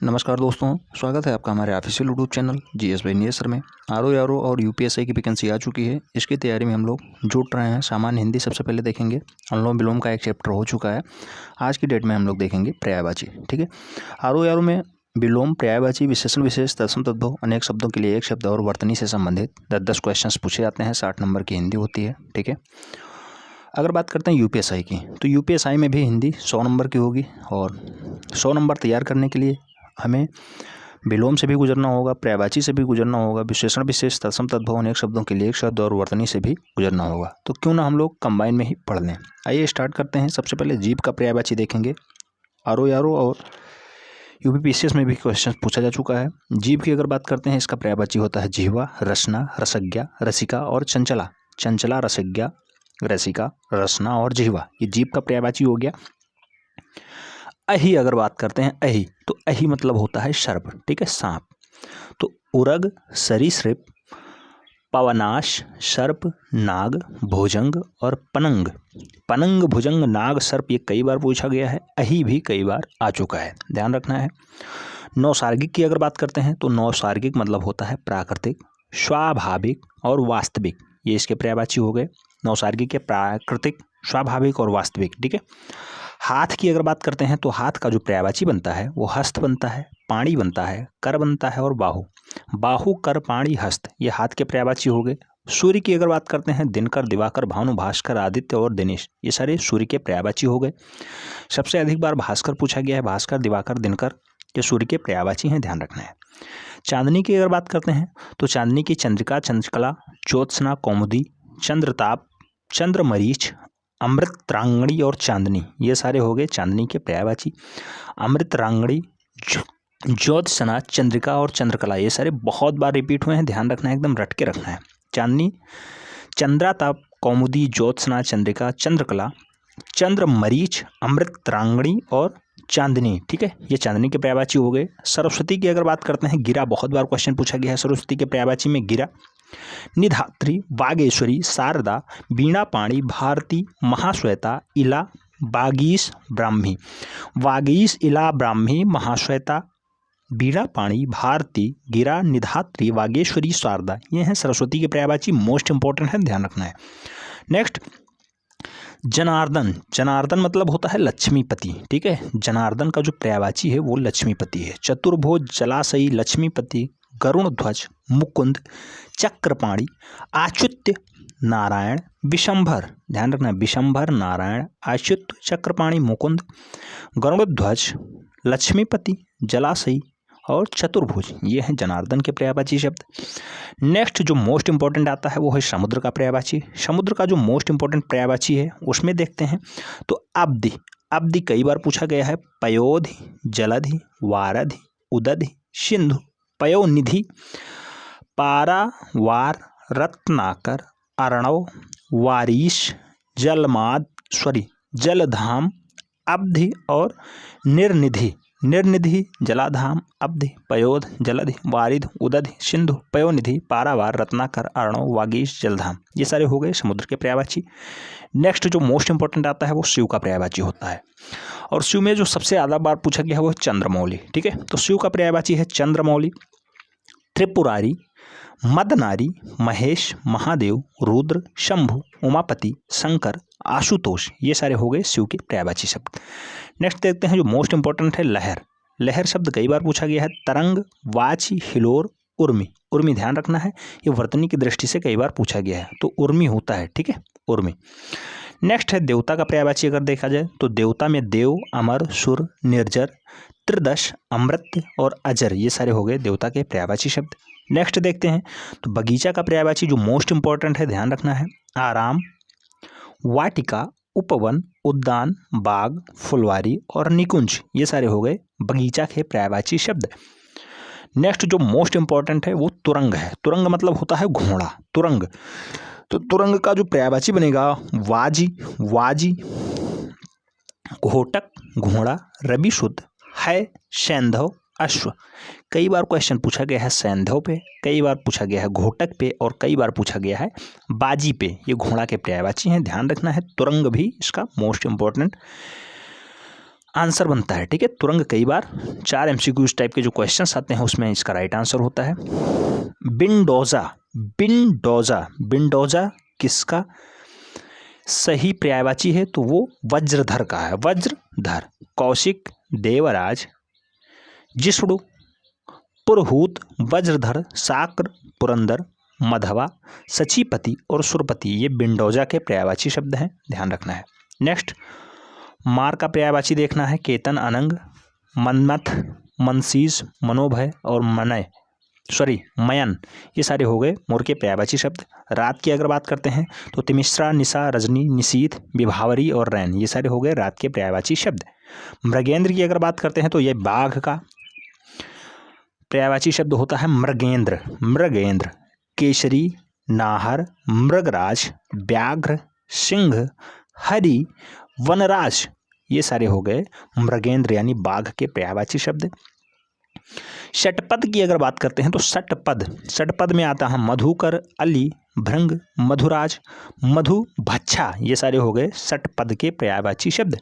नमस्कार दोस्तों, स्वागत है आपका हमारे official YouTube channel GS bye near sir में। आरओ और यूपीएससी की वैकेंसी आ चुकी है। इसकी तैयारी में हम लोग जुट रहे हैं। सामान्य हिंदी सबसे पहले देखेंगे। अनुलोम विलोम का एक चैप्टर हो चुका है। आज की डेट में हम लोग देखेंगे पर्यायवाची। ठीक है, आरओ में विलोम, पर्यायवाची, विशेषण, विशेष, तत्सम, तद्भव, अनेक शब्दों के लिए एक शब्द और वर्तनी से संबंधित 10 क्वेश्चन पूछे जाते हैं। 60 नंबर की हिंदी होती है। ठीक है, अगर बात करते हैं यूपीएसआई की, तो यूपीएसआई में भी हिंदी 100 नंबर की होगी और 100 नंबर तैयार करने के लिए हमें विलोम से भी गुजरना होगा, पर्यायवाची से भी गुजरना होगा, विशेषण, विशेष, तत्सम, तद्भव, अनेक शब्दों के लिए एक शब्द और वर्तनी से भी गुजरना होगा। तो क्यों ना हम लोग कंबाइन में ही पढ़ लें। आइए स्टार्ट करते हैं। सबसे पहले जीभ का पर्यायवाची देखेंगे। आरओ और यूपीपीसीएस में भी क्वेश्चन पूछा जा चुका है। जीभ की अगर बात करते हैं, इसका पर्यायवाची होता है जिह्वा, रसना, रसज्ञा, रसिका और चंचला। चंचला, रसज्ञा, रसिका, रसना और जिह्वा, ये जीभ का पर्यायवाची हो गया। अहि अगर बात करते हैं, अहि, तो अहि मतलब होता है सर्प। ठीक है, सांप। तो उरग, सरीसृप, पवनाश, सर्प, नाग, भुजंग और पनंग। पनंग, भुजंग, नाग, सर्प, ये कई बार पूछा गया है। अहि भी कई बार आ चुका है, ध्यान रखना है। नौसार्गिक की अगर बात करते हैं, तो नौसार्गिक मतलब होता है प्राकृतिक, स्वाभाविक और वास्तविक। ये इसके पर्यायवाची हो गए। नौसार्गिक के प्राकृतिक, स्वाभाविक और वास्तविक। ठीक है, हाथ की अगर बात करते हैं, तो हाथ का जो पर्यायवाची बनता है वो हस्त बनता है, पाणी बनता है, कर बनता है और बाहु। बाहु, कर, पाणी, हस्त, ये हाथ के पर्यायवाची हो गए। सूर्य की अगर बात करते हैं, दिनकर, दिवाकर, भानु, भास्कर, आदित्य और दिनेश, ये सारे सूर्य के पर्यायवाची हो गए। सबसे अधिक बार भास्कर पूछा गया है। भास्कर, दिवाकर, दिनकर, ये सूर्य के पर्यायवाची हैं, ध्यान रखना है। चांदनी की अगर बात करते हैं, तो चांदनी की चंद्रिका, चंद्रकला, ज्योत्सना, कौमुदी, चंद्रताप, चंद्रमरीच, अमृतरांगणी और चांदनी, ये सारे हो गए चांदनी के पर्यायवाची। अमृतरांगणी, ज्योत्सना, चंद्रिका और चंद्रकला, ये सारे बहुत बार रिपीट हुए हैं, ध्यान रखना है, एकदम रट के रखना है। चांदनी, चंद्राताप, कौमुदी, ज्योत्सना, चंद्रिका, चंद्रकला, चंद्रमरीच, अमृतरांगणी और चांदनी। ठीक है, ये चांदनी के पर्यायवाची हो गए। सरस्वती की अगर बात करते हैं, गिरा, बहुत बार क्वेश्चन पूछा गया है सरस्वती के पर्यायवाची में, गिरा। निधात्री, वागेश्वरी, शारदा, वीणापाणी, भारती, महाश्वेता, इला, वागीश, ब्राह्मी। वागीश, इला, ब्राह्मी, महाश्वेता, वीणापाणी, भारती, गिरा, निधात्री, वागेश्वरी, शारदा, ये हैं सरस्वती के पर्यायवाची। मोस्ट इंपॉर्टेंट है, ध्यान रखना है। नेक्स्ट, जनार्दन। जनार्दन मतलब होता है लक्ष्मीपति। ठीक है, जनार्दन का जो पर्यायवाची है वो लक्ष्मीपति है। चतुर्भुज, जलाशयी, लक्ष्मीपति, गरुण ध्वज, मुकुंद, चक्रपाणी, आच्युत्य, नारायण, विशंभर, ध्यान रखना है, विशंभर, नारायण, आच्युत, चक्रपाणी, मुकुंद, गरुड़ध्वज, लक्ष्मीपति, जलाशयी और चतुर्भुज, ये हैं जनार्दन के पर्यायवाची शब्द। नेक्स्ट जो मोस्ट इंपॉर्टेंट आता है वो है समुद्र का पर्यायवाची। समुद्र का जो मोस्ट इंपॉर्टेंट पर्यायवाची है उसमें देखते हैं, तो अब्धि। अब्धि कई बार पूछा गया है। पयोधि, जलधि, वारधि, उदधि, सिंधु, पयोनिधि, पारावार, रत्नाकर, अर्णव, वारीश, जलमाद, जलधाम, अब्धि और निर्निधि। निर्निधि, जलाधाम, अब्धि, पयोध, जलधि, वारिध, उदधि, सिंधु, पयोनिधि, पारावार, रत्नाकर, अर्णव, वागीश, जलधाम, ये सारे हो गए समुद्र के पर्यायवाची। नेक्स्ट जो मोस्ट इंपॉर्टेंट आता है वो शिव का पर्यायवाची होता है, और शिव में जो सबसे ज़्यादा बार पूछा गया है वो है चंद्रमौली। ठीक है, तो शिव का पर्यायवाची है चंद्रमौली, त्रिपुरारी, मदनारी, महेश, महादेव, रुद्र, शंभु, उमापति, शंकर, आशुतोष, ये सारे हो गए शिव के पर्यायवाची शब्द। नेक्स्ट देखते हैं जो मोस्ट इंपॉर्टेंट है लहर। लहर शब्द कई बार पूछा गया है। तरंग, वाची, हिलोर, उर्मी। उर्मी ध्यान रखना है, ये वर्तनी की दृष्टि से कई बार पूछा गया है, तो उर्मी होता है। ठीक है, उर्मी। नेक्स्ट है देवता का पर्यायवाची अगर देखा जाए, तो देवता में देव, अमर, सुर, निर्जर, त्रिदश, अमृत और अजर, ये सारे हो गए देवता के पर्यायवाची शब्द। नेक्स्ट देखते हैं, तो बगीचा का पर्यायवाची जो मोस्ट इंपॉर्टेंट है, ध्यान रखना है, आराम, वाटिका, उपवन, उद्यान, बाग, फुलवारी और निकुंज, ये सारे हो गए बगीचा के पर्यायवाची शब्द। नेक्स्ट जो मोस्ट इंपॉर्टेंट है वो तुरंग है। तुरंग मतलब होता है घोड़ा, तुरंग। तो तुरंग का जो पर्यायवाची बनेगा, वाजी, वाजी, घोटक, घोड़ा, रवि शुद्ध, है, सैंधव, अश्व। कई बार क्वेश्चन पूछा गया है सैंधव पे, कई बार पूछा गया है घोटक पे और कई बार पूछा गया है बाजी पे, ये घोड़ा के पर्यायवाची हैं, ध्यान रखना है। तुरंग भी इसका मोस्ट इंपॉर्टेंट आंसर बनता है। ठीक है, तुरंग कई बार 4 MCQ टाइप के जो क्वेश्चंस आते हैं उसमें इसका राइट आंसर होता है। बिंडोजा, बिंडोजा, बिंडोजा किसका सही पर्यायवाची है? तो वो वज्रधर का है, वज्रधर। कौशिक, देवराज, जिष्णु, पुरहूत, वज्रधर, साक्र, पुरंदर, मधवा, सचीपति और सुरपति ये बिंडोजा के पर्यायवाची शब्द हैं, ध्यान रखना है। नेक्स्ट मार का पर्यायवाची देखना है। केतन, अनंग, मनमथ, मनसीज, मनोभय और मयन ये सारे हो गए मोर के पर्यायवाची शब्द। रात की अगर बात करते हैं तो तिमिश्रा, निशा, रजनी, निशीथ, विभावरी और रैन ये सारे हो गए रात के पर्यायवाची शब्द। मृगेंद्र की अगर बात करते हैं तो ये बाघ का पर्यायवाची शब्द होता है मृगेंद्र, मृगेंद्र। केसरी, नाहर, मृगराज, व्याघ्र, सिंह, हरि, वनराज ये सारे हो गए मृगेंद्र यानी बाघ के पर्यायवाची शब्द। षटपद की अगर बात करते हैं तो षटपद, षटपद में आता है मधुकर, अली, भृंग, मधुराज, मधु, भच्छा ये सारे हो गए षटपद के पर्यायवाची शब्द।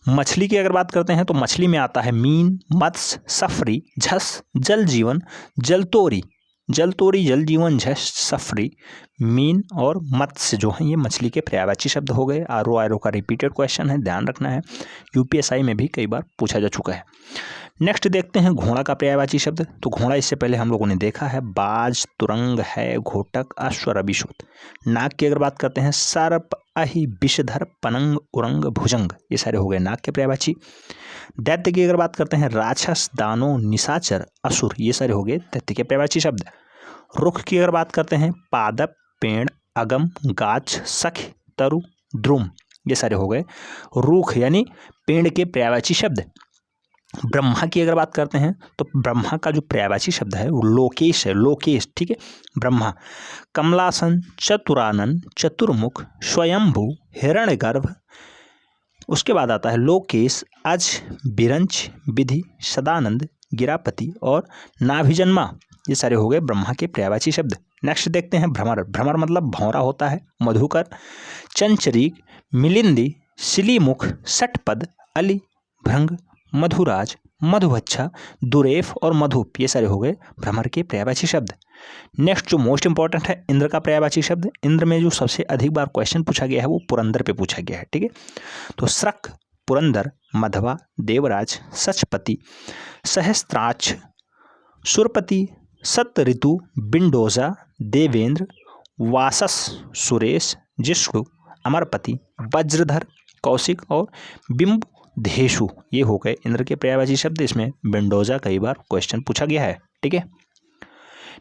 मछली की अगर बात करते हैं तो मछली में आता है मीन, मत्स्य, सफरी, झस, जल जीवन, जलतोरी, जलतोरी, जल जीवन, झस, सफरी, मीन और मत्स्य जो है ये मछली के पर्यायवाची शब्द हो गए। आर का रिपीटेड क्वेश्चन है, ध्यान रखना है, यूपीएसआई में भी कई बार पूछा जा चुका है। नेक्स्ट देखते हैं घोड़ा का पर्यायवाची शब्द। तो घोड़ा इससे पहले हम लोगों ने देखा है बाज, तुरंग है, घोटक, अश्व, रविशूत। नाग की अगर बात करते हैं सर्प, अहि, विषधर, पनंग, उरंग, भुजंग ये सारे हो गए नाग के पर्यायवाची। दैत्य की अगर बात करते हैं राक्षस, दानव, निशाचर, असुर ये सारे हो गए दैत्य के पर्यायवाची शब्द। रुख की अगर बात करते हैं पादप, पेड़, अगम, गाछ, सख, तरु, द्रुम ये सारे हो गए रुख यानी पेड़ के पर्यायवाची शब्द। ब्रह्मा की अगर बात करते हैं तो ब्रह्मा का जो पर्यायवाची शब्द है वो लोकेश है, लोकेश। ठीक है, ब्रह्मा। कमलासन, चतुरानन, चतुर्मुख, स्वयंभू, हिरण्यगर्भ, उसके बाद आता है लोकेश, अज, बिरंच, विधि, सदानंद, गिरापति और नाभिजन्मा ये सारे हो गए ब्रह्मा के पर्यायवाची शब्द। नेक्स्ट देखते हैं भ्रमर, भ्रमर मतलब भौरा होता है। मधुकर, चंचरीक, मिलिंदी, शिलीमुख, षटपद, अली, भृंग, मधुराज, मधुभच्छा, दुरेफ और मधुप ये सारे हो गए भ्रमर के पर्यायवाची शब्द। नेक्स्ट जो मोस्ट इंपॉर्टेंट है इंद्र का पर्यायवाची शब्द। इंद्र में जो सबसे अधिक बार क्वेश्चन पूछा गया है वो पुरंदर पे पूछा गया है। ठीक है, तो स्रक, पुरंदर, मधवा, देवराज, सचपति, सहस्त्राक्ष, सुरपति, सत ऋतु, बिंडोजा, देवेंद्र, वासस, सुरेश, जिष्णु, अमरपति, वज्रधर, कौशिक और बिंब धेशु ये हो गए इंद्र के पर्यायवाची शब्द। इसमें बिंडोजा कई बार क्वेश्चन पूछा गया है। ठीक है,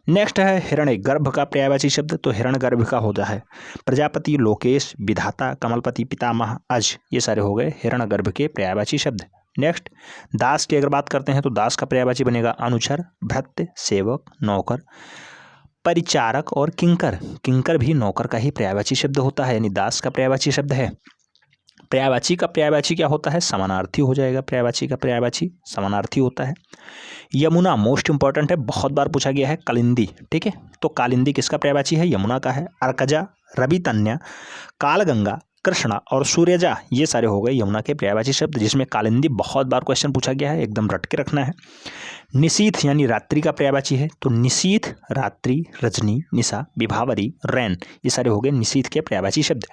नेक्स्ट है हिरण्यगर्भ का पर्यायवाची शब्द। तो हिरण्यगर्भ का होता है प्रजापति, लोकेश, विधाता, कमलपति, पितामह, अज ये सारे हो गए हिरण्यगर्भ के पर्यायवाची शब्द। नेक्स्ट दास की अगर बात करते हैं तो दास का पर्यायवाची बनेगा अनुचर, भृत्य, सेवक, नौकर, परिचारक और किंकर। किंकर भी नौकर का ही पर्यायवाची शब्द होता है यानी दास का पर्यायवाची शब्द है। पर्यायवाची का पर्यायवाची क्या होता है? समानार्थी हो जाएगा। पर्यायवाची का पर्यायवाची समानार्थी होता है। यमुना मोस्ट इंपॉर्टेंट है, बहुत बार पूछा गया है। कालिंदी, ठीक है, तो कालिंदी किसका पर्यायवाची है? यमुना का है। अर्कजा, रवितन्या, कालगंगा, कृष्णा और सूर्यजा ये सारे हो गए यमुना के पर्यायवाची शब्द, जिसमें कालिंदी बहुत बार क्वेश्चन पूछा गया है, एकदम रट के रखना है। निशीथ यानी रात्रि का पर्यायवाची है, तो निशीथ, रात्रि, रजनी, निशा, विभावरी, रैन ये सारे हो गए निशीथ के पर्यायवाची शब्द।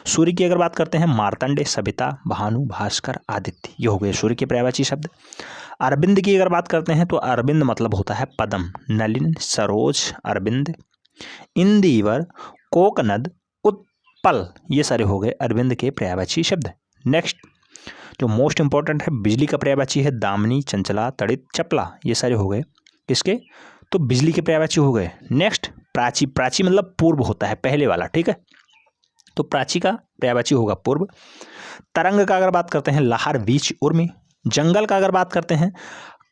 सूर्य की अगर बात करते हैं मार्तंड, सविता, भानु, भास्कर, आदित्य ये हो गए सूर्य के पर्यायवाची शब्द। अरविंद की अगर बात करते हैं तो अरविंद मतलब होता है पद्म, नलिन, सरोज, अरविंद, इंदिवर, कोकनद, उत्पल ये सारे हो गए अरविंद के पर्यायवाची शब्द। नेक्स्ट जो मोस्ट इंपॉर्टेंट है बिजली का पर्यायवाची है दामिनी, चंचला, तड़ित, चपला ये सारे हो गए किसके? तो बिजली के पर्यायवाची हो गए। नेक्स्ट प्राची, प्राची मतलब पूर्व होता है, पहले वाला, ठीक है, तो प्राची का पर्यायवाची होगा पूर्व। तरंग का अगर बात करते हैं लहर, बीच, उर्मी। जंगल का अगर बात करते हैं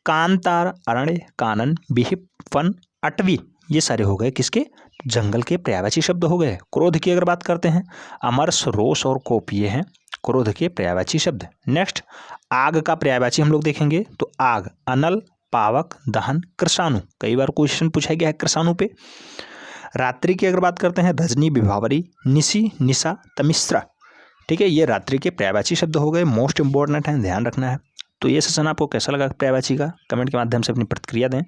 कांतार, अरण्य, कानन, बिहिप, वन, अटवी ये सारे हो गए किसके? जंगल के पर्यायवाची शब्द हो गए। क्रोध की अगर बात करते हैं अमरस, रोष और कोप ये हैं क्रोध के पर्यायवाची शब्द। नेक्स्ट आग का पर्यायवाची हम लोग देखेंगे तो आग, अनल, पावक, दहन, कृषाणु कई बार क्वेश्चन पूछा गया है कृषाणु पे। रात्रि की अगर बात करते हैं रजनी, विभावरी, निशी, निशा, तमिश्रा, ठीक है, ये रात्रि के पर्यायवाची शब्द हो गए, मोस्ट इंपॉर्टेंट है, ध्यान रखना है। तो ये सेशन आपको कैसा लगा पर्यायवाची का, कमेंट के माध्यम से अपनी प्रतिक्रिया दें।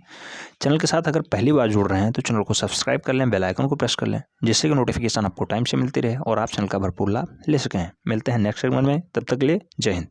चैनल के साथ अगर पहली बार जुड़ रहे हैं तो चैनल को सब्सक्राइब कर लें, बेल आइकन को प्रेस कर लें, जिससे कि नोटिफिकेशन आपको टाइम से मिलती रहे और आप चैनल का भरपूर लाभ ले सकें। मिलते हैं नेक्स्ट सेगमेंट में, तब तक के लिए जय हिंद।